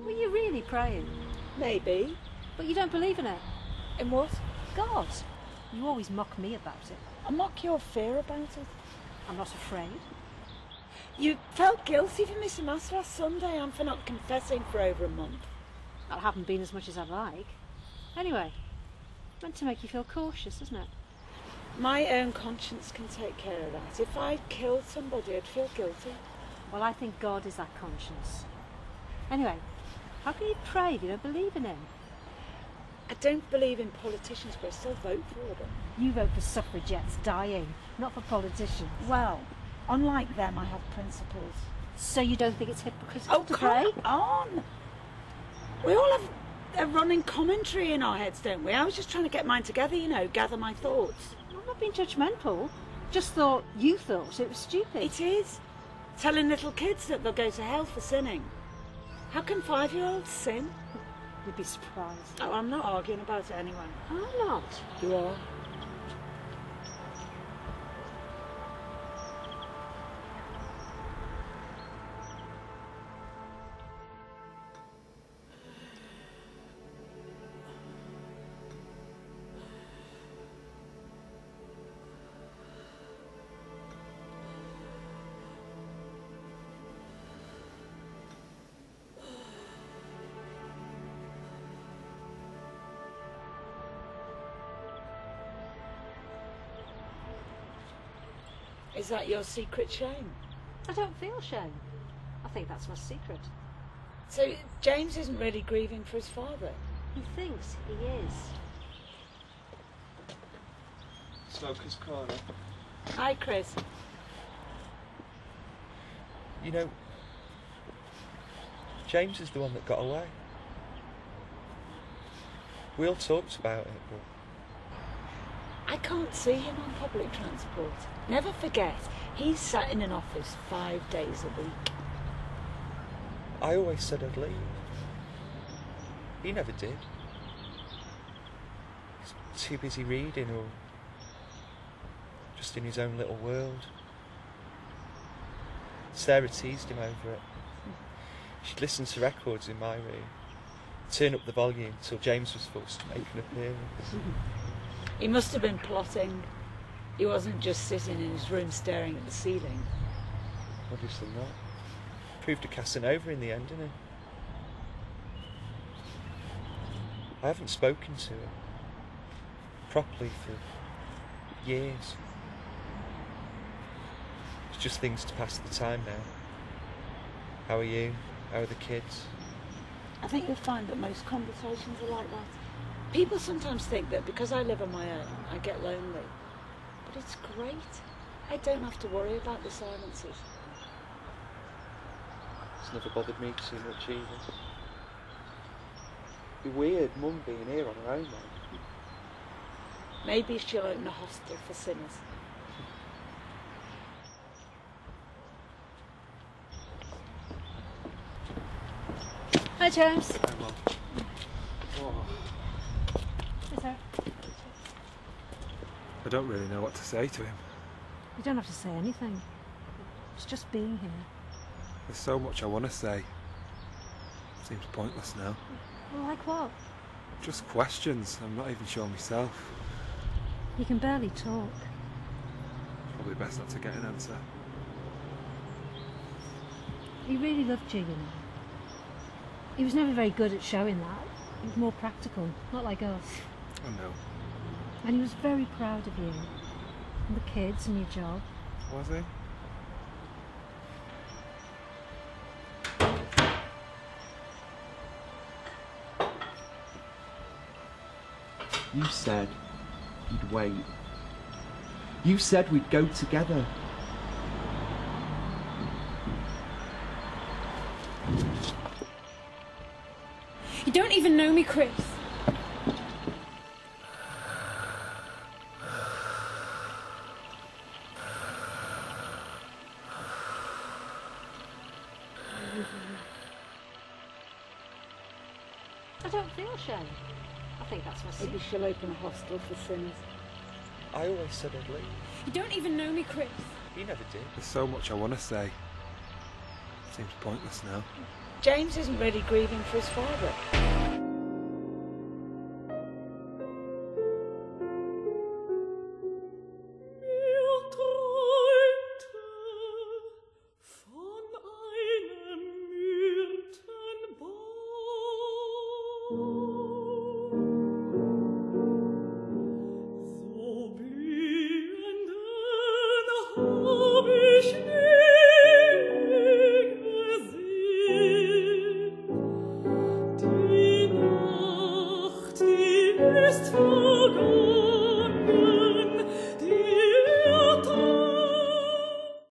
Were you really praying? Maybe. But you don't believe in it? In what? God. You always mock me about it. I mock your fear about it. I'm not afraid. You felt guilty for missing Mass last Sunday and for not confessing for over a month. I haven't been as much as I'd like. Anyway, meant to make you feel cautious, isn't it? My own conscience can take care of that. If I killed somebody, I'd feel guilty. Well, I think God is that conscience. Anyway, how can you pray if you don't believe in him? I don't believe in politicians, but I still vote for them. You vote for suffragettes dying, not for politicians. Well, unlike them, I have principles. So you don't think it's hypocritical to pray? Come on! We all have a running commentary in our heads, don't we? I was just trying to get mine together, you know, gather my thoughts. I'm not being judgmental. Just thought you thought it was stupid. It is. Telling little kids that they'll go to hell for sinning. How can 5-year-olds sin? You'd be surprised. Oh, I'm not arguing about it anyway. I'm not. You are? Is that your secret shame? I don't feel shame. I think that's my secret. So James isn't really grieving for his father? He thinks he is. Smoker's Corner. Hi, Chris. You know, James is the one that got away. We all talked about it, but... I can't see him on public transport. Never forget, he's sat in an office 5 days a week. I always said I'd leave. He never did. He's too busy reading or just in his own little world. Sarah teased him over it. She'd listen to records in my room, turn up the volume till James was forced to make an appearance. He must have been plotting. He wasn't just sitting in his room staring at the ceiling. Obviously not. Proved a Casanova in the end, didn't he? I haven't spoken to him properly for years. It's just things to pass the time now. How are you? How are the kids? I think you'll find that most conversations are like that. People sometimes think that because I live on my own, I get lonely. But it's great. I don't have to worry about the silences. It's never bothered me too much either. It'd be weird, Mum being here on her own though. Maybe she'll open a hostel for sinners. Hi, James. Hi, Mum. Oh. Yes, sir. I don't really know what to say to him. You don't have to say anything. It's just being here. There's so much I want to say. Seems pointless now. Well, like what? Just questions. I'm not even sure myself. You can barely talk. Probably best not to get an answer. He really loved you, you know. He was never very good at showing that. He was more practical, not like us. I know. And he was very proud of you. And the kids and your job. Was he? You said you'd wait. You said we'd go together. You don't even know me, Chris. I don't feel shame. I think that's my Maybe secret. she'll open a hostel for sinners. I always said I'd leave. You don't even know me, Chris. He never did. There's so much I want to say. Seems pointless now. James isn't really grieving for his father.